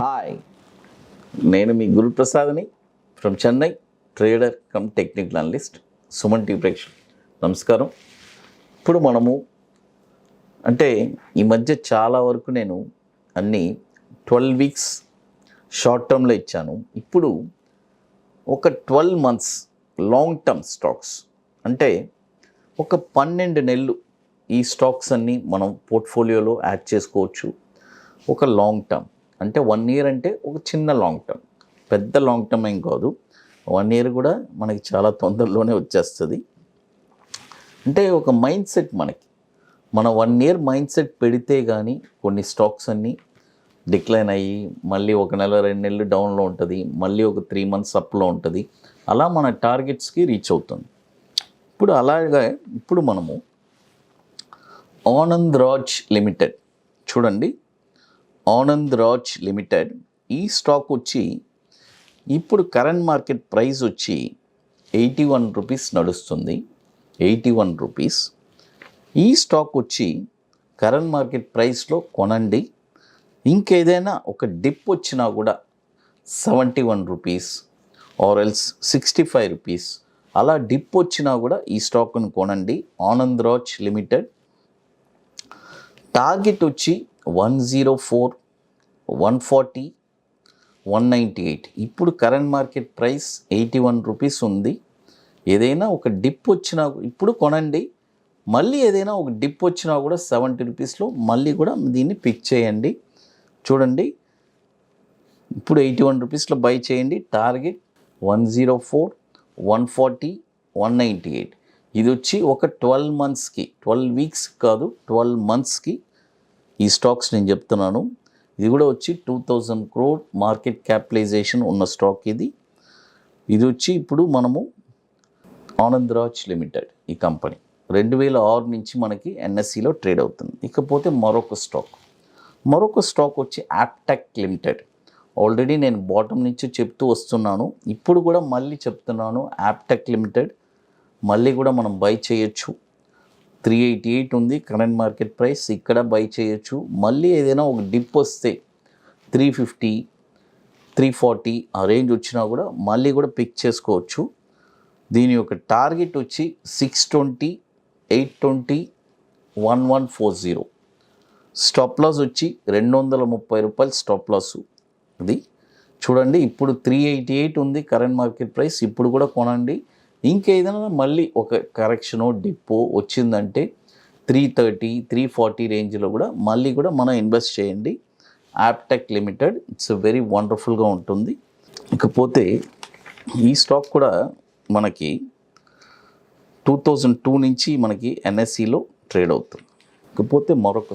Hi, నేను మీ గురు ప్రసాద్ని from Chennai, trader cum technical analyst. Suman TV ప్రేక్షకులు నమస్కారం. ఇప్పుడు మనము ఈ మధ్య చాలా వరకు నేను అన్నీ 12 వీక్స్ షార్ట్ టర్మ్లో ఇచ్చాను. ఇప్పుడు ఒక 12 మంత్స్ లాంగ్ టర్మ్ స్టాక్స్, ఒక 12 నెలలు ఈ స్టాక్స్ అన్నీ మనం పోర్ట్ఫోలియోలో యాడ్ చేసుకోవచ్చు. ఒక లాంగ్ టర్మ్ 1 ఇయర్ ఒక చిన్న లాంగ్ టర్మ్, పెద్ద లాంగ్ టర్మ్ ఏం కాదు. 1 ఇయర్ కూడా మనకి చాలా తొందరలోనే వచ్చేస్తుంది. ఒక మైండ్ సెట్ మన 1 ఇయర్ మైండ్ సెట్ పెడితే కానీ కొన్ని స్టాక్స్ అన్నీ డిక్లైన్ అయ్యి మళ్ళీ 1 నెల 2 నెలలు డౌన్లో ఉంటుంది, మళ్ళీ ఒక 3 మంత్స్ అప్లో ఉంటుంది. అలా మన టార్గెట్స్కి రీచ్ అవుతుంది. ఇప్పుడు మనము ఆనంద్ రాజ్ లిమిటెడ్ చూడండి. ఆనంద్ రాజ్ లిమిటెడ్ ఈ స్టాక్ వచ్చి ఇప్పుడు కరెంట్ మార్కెట్ ప్రైస్ వచ్చి 81 రూపీస్ నడుస్తుంది. 81 రూపీస్. ఈ స్టాక్ వచ్చి కరెంట్ మార్కెట్ ప్రైస్లో కొనండి. ఇంకేదైనా ఒక డిప్ వచ్చినా కూడా 71 రూపీస్ ఆర్ ఎల్స్ 65 రూపీస్ అలా డిప్ వచ్చినా కూడా ఈ స్టాక్ను కొనండి. ఆనంద్ రాజ్ లిమిటెడ్ టార్గెట్ వచ్చి 104, 140, 198. ఇప్పుడు కరెంట్ మార్కెట్ ప్రైస్ 81 రూపీస్ ఉంది. ఏదైనా ఒక డిప్ వచ్చినా ఇప్పుడు కొనండి. మళ్ళీ ఏదైనా ఒక డిప్ వచ్చినా కూడా 70 రూపీస్లో మళ్ళీ కూడా దీన్ని పిక్ చేయండి. చూడండి, ఇప్పుడు 81 రూపీస్లో బై చేయండి. టార్గెట్ 104, 140, 198. ఇది వచ్చి ఒక 12 మంత్స్కి, 12 వీక్స్ కాదు, 12 మంత్స్కి ఈ స్టాక్స్ నేను చెప్తున్నాను. ఇది కూడా వచ్చి 2000 crore మార్కెట్ క్యాపిటలైజేషన్ ఉన్న స్టాక్ ఇది. ఇది వచ్చి ఇప్పుడు మనము ఆనంద్ రాజ్ లిమిటెడ్ ఈ కంపెనీ 2006 నుంచి మనకి ఎన్ఎస్సిలో ట్రేడ్ అవుతుంది. ఇకపోతే మరొక స్టాక్ వచ్చి యాప్టెక్ లిమిటెడ్. ఆల్రెడీ నేను బాటమ్ నుంచి చెప్తూ వస్తున్నాను, ఇప్పుడు కూడా మళ్ళీ చెప్తున్నాను. యాప్టెక్ లిమిటెడ్ మళ్ళీ కూడా మనం బై చేయొచ్చు. 388 ఉంది కరెంట్ మార్కెట్ ప్రైస్, ఇక్కడ బై చేయొచ్చు. మళ్ళీ ఏదైనా ఒక డిప్ వస్తే 350, 340 ఆ రేంజ్ వచ్చినా కూడా మళ్ళీ కూడా పిక్ చేసుకోవచ్చు. దీని యొక్క టార్గెట్ వచ్చి 620, 820, 1140. స్టాప్ లాస్ వచ్చి 230 రూపాయలు స్టాప్ లాస్. ఇది చూడండి, ఇప్పుడు 388 ఉంది కరెంట్ మార్కెట్ ప్రైస్, ఇప్పుడు కూడా కొనండి. ఇంకేదైనా మళ్ళీ ఒక కరెక్షనో డిప్పో వచ్చిందంటే 330, 340 రేంజ్లో కూడా మళ్ళీ కూడా మనం ఇన్వెస్ట్ చేయండి. యాప్టెక్ లిమిటెడ్ ఇట్స్ వెరీ వండర్ఫుల్గా ఉంటుంది. ఇకపోతే ఈ స్టాక్ కూడా మనకి 2002 నుంచి మనకి ఎన్ఎస్సిలో ట్రేడ్ అవుతుంది. ఇకపోతే మరొక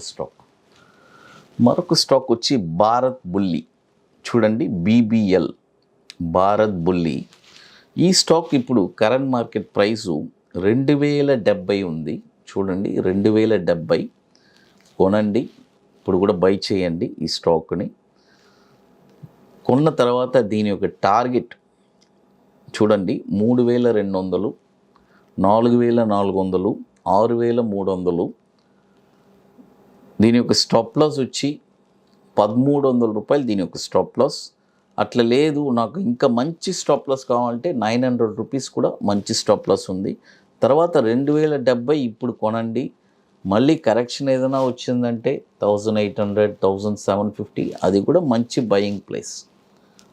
స్టాక్ వచ్చి భారత్ బుల్లి. చూడండి, BBL భారత్ బుల్లి. ఈ స్టాక్ ఇప్పుడు కరెంట్ మార్కెట్ ప్రైసు 2070 ఉంది. చూడండి, 2070 కొనండి. ఇప్పుడు కూడా బై చేయండి ఈ స్టాక్ని. కొన్న తర్వాత దీని యొక్క టార్గెట్ చూడండి 3200, 4400, 6300. దీని యొక్క స్టాప్ లాస్ వచ్చి 1300 రూపాయలు దీని యొక్క స్టాప్ లాస్. అట్లా లేదు, నాకు ఇంకా మంచి స్టాప్ లాస్ కావాలంటే 900 రూపీస్ కూడా మంచి స్టాప్ లాస్ ఉంది. తర్వాత 2070 ఇప్పుడు కొనండి. మళ్ళీ కరెక్షన్ ఏదైనా వచ్చిందంటే 1800, 1750 అది కూడా మంచి బయింగ్ ప్లేస్.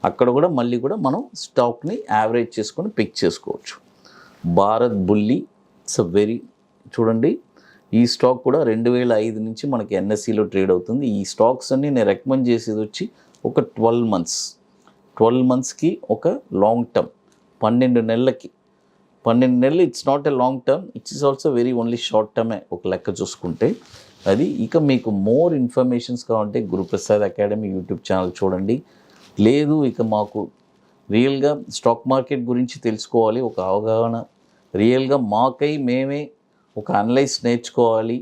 అక్కడ కూడా మళ్ళీ కూడా మనం స్టాక్ని యావరేజ్ చేసుకొని పిక్ చేసుకోవచ్చు. భారత్ బుల్లి ఇట్స్ చూడండి, ఈ స్టాక్ కూడా 2005 నుంచి మనకి ఎన్ఎస్సిలో ట్రేడ్ అవుతుంది. ఈ స్టాక్స్ అన్ని నేను రికమెండ్ చేసేది వచ్చి ఒక 12 మంత్స్కి ఒక లాంగ్ టర్మ్, 12 నెలలకి. 12 నెలలు it's not a long term, it's is also only short టర్మే ఒక లెక్క చూసుకుంటే అది. ఇక మీకు మోర్ ఇన్ఫర్మేషన్స్ కావాలంటే గురుప్రసాద్ అకాడమీ యూట్యూబ్ ఛానల్ చూడండి. లేదు, ఇక మాకు రియల్గా స్టాక్ మార్కెట్ గురించి తెలుసుకోవాలి, ఒక అవగాహన, రియల్గా మాకై మేమే ఒక అనలైజ్ నేర్చుకోవాలి,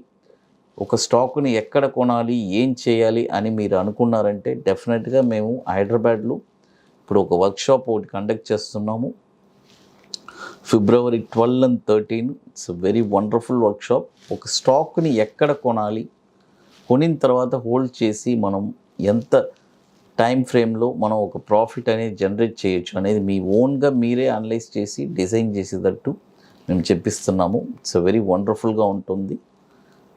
ఒక స్టాక్ని ఎక్కడ కొనాలి, ఏం చేయాలి అని మీరు అనుకున్నారంటే డెఫినెట్గా మేము హైదరాబాద్లో ఇప్పుడు ఒక వర్క్షాప్ ఒకటి కండక్ట్ చేస్తున్నాము. February 12 and 13. It's very wonderful workshop. ఒక స్టాక్ని ఎక్కడ కొనాలి, కొనిన తర్వాత హోల్డ్ చేసి మనం ఎంత టైం ఫ్రేమ్లో మనం ఒక ప్రాఫిట్ అనేది జనరేట్ చేయొచ్చు అనేది మీ ఓన్గా మీరే అనలైజ్ చేసి డిజైన్ చేసేటట్టు మేము చెప్పిస్తున్నాము. ఇట్స్ వెరీ వండర్ఫుల్గా ఉంటుంది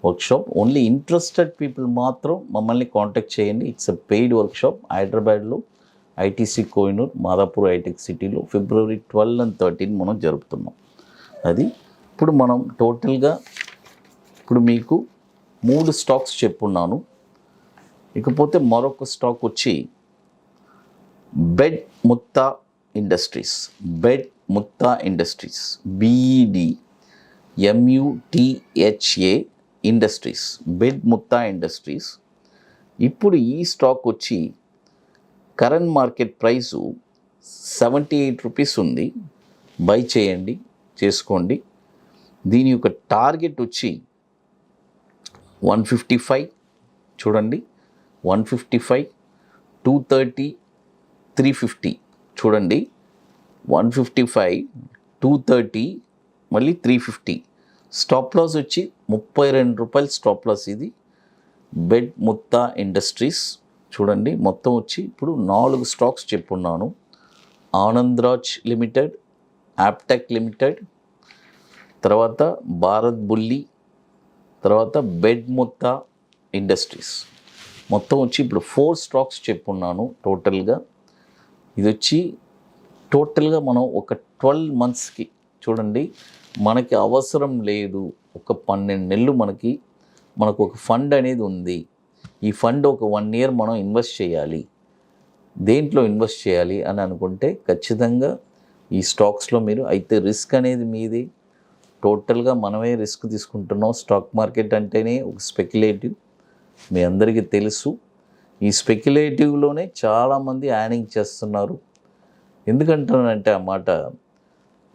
వర్క్షాప్. ఓన్లీ ఇంట్రెస్టెడ్ పీపుల్ మాత్రం మమ్మల్ని కాంటాక్ట్ చేయండి. It's a paid workshop. హైదరాబాద్లో ఐటీసీ కోహినూర్ మాదాపూర్ హైటెక్ సిటీలో February 12 and 13 మనం జరుపుతున్నాం. అది ఇప్పుడు మనం టోటల్గా ఇప్పుడు మీకు 3 స్టాక్స్ చెప్పున్నాను. ఇకపోతే మరొక స్టాక్ వచ్చి bed Mutha industries. Bed Mutha industries, BED MUTHA industries, bed Mutha industries. ఇప్పుడు ఈ స్టాక్ వచ్చి కరెంట్ మార్కెట్ ప్రైసు 78 రూపీస్ ఉంది. బై చేయండి, చేసుకోండి. దీని యొక్క టార్గెట్ వచ్చి 155 చూడండి, 155, 230, 350 చూడండి, 155, 230, మళ్ళీ 350. స్టాప్ లాస్ వచ్చి 32 రూపాయలు స్టాప్ లాస్. ఇది బెడ్ ముత్తా ఇండస్ట్రీస్ చూడండి. మొత్తం వచ్చి ఇప్పుడు 4 స్టాక్స్ చెప్పున్నాను. ఆనంద్రాజ్ లిమిటెడ్, యాప్టెక్ లిమిటెడ్, తర్వాత భారత్ బుల్లి, తర్వాత బెడ్ ముత్తా ఇండస్ట్రీస్. మొత్తం వచ్చి ఇప్పుడు 4 స్టాక్స్ చెప్పున్నాను టోటల్గా. ఇది వచ్చి టోటల్గా మనం ఒక 12 మంత్స్కి చూడండి, మనకి అవసరం లేదు. ఒక 12 నెలలు మనకు ఒక ఫండ్ అనేది ఉంది. ఈ ఫండ్ ఒక 1 year మనం ఇన్వెస్ట్ చేయాలి. దేంట్లో ఇన్వెస్ట్ చేయాలి అని అనుకుంటే ఖచ్చితంగా ఈ స్టాక్స్లో మీరు అయితే రిస్క్ అనేది మీది. టోటల్గా మనమే రిస్క్ తీసుకుంటున్నాం. స్టాక్ మార్కెట్ అంటేనే ఒక స్పెక్యులేటివ్, మీ అందరికీ తెలుసు. ఈ స్పెక్యులేటివ్లోనే చాలామంది యార్నింగ్ చేస్తున్నారు. ఎందుకంటానంటే ఆ మాట,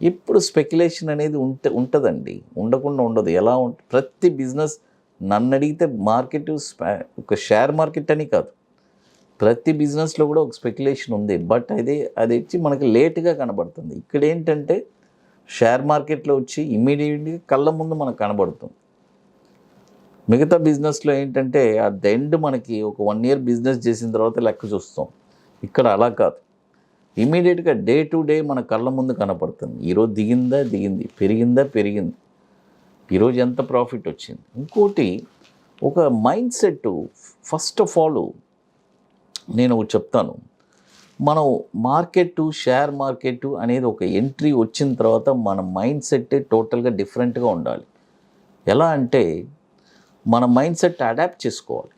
ఇప్పుడు స్పెక్యులేషన్ అనేది ఉంటుందండి, ఉండకుండా ఉండదు. ఎలా ప్రతి బిజినెస్ నన్ను అడిగితే మార్కెట్ ఒక షేర్ మార్కెట్ అని కాదు, ప్రతి బిజినెస్లో కూడా ఒక స్పెక్యులేషన్ ఉంది. బట్ అది వచ్చి మనకి లేట్గా కనబడుతుంది. ఇక్కడ ఏంటంటే షేర్ మార్కెట్లో వచ్చి ఇమ్మీడియట్గా కళ్ళ ముందు మనకు కనబడుతుంది. మిగతా బిజినెస్లో ఏంటంటే అట్ ద ఎండ్ మనకి ఒక 1 year బిజినెస్ చేసిన తర్వాత లెక్క చూస్తాం. ఇక్కడ అలా కాదు, ఇమ్మీడియట్గా డే టు డే మన కళ్ళ ముందు కనపడుతుంది. ఈరోజు దిగింది, పెరిగింది, ఈరోజు ఎంత ప్రాఫిట్ వచ్చింది. ఇంకోటి ఒక mind set. First of all నేను చెప్తాను, మనం షేర్ మార్కెట్ అనేది ఒక ఎంట్రీ వచ్చిన తర్వాత మన మైండ్ సెట్ టోటల్గా డిఫరెంట్గా ఉండాలి. ఎలా అంటే మన మైండ్ సెట్ అడాప్ట్ చేసుకోవాలి.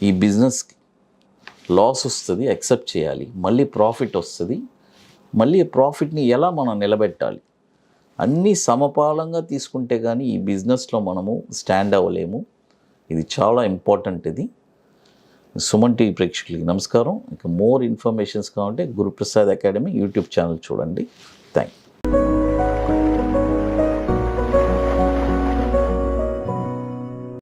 ఈ బిజినెస్కి లాస్ వస్తుంది, యాక్సెప్ట్ చేయాలి. మళ్ళీ ప్రాఫిట్ వస్తుంది, మళ్ళీ ప్రాఫిట్ని ఎలా మనం నిలబెట్టాలి. అన్నీ సమపాలంగా తీసుకుంటే కానీ ఈ బిజినెస్లో మనము స్టాండ్ అవ్వలేము. ఇది చాలా ఇంపార్టెంట్. ఇది సుమన్ టీవీ ప్రేక్షకులకి నమస్కారం. ఇంకా మోర్ ఇన్ఫర్మేషన్స్ కావాలంటే గురుప్రసాద్ అకాడమీ యూట్యూబ్ ఛానల్ చూడండి. Thank you.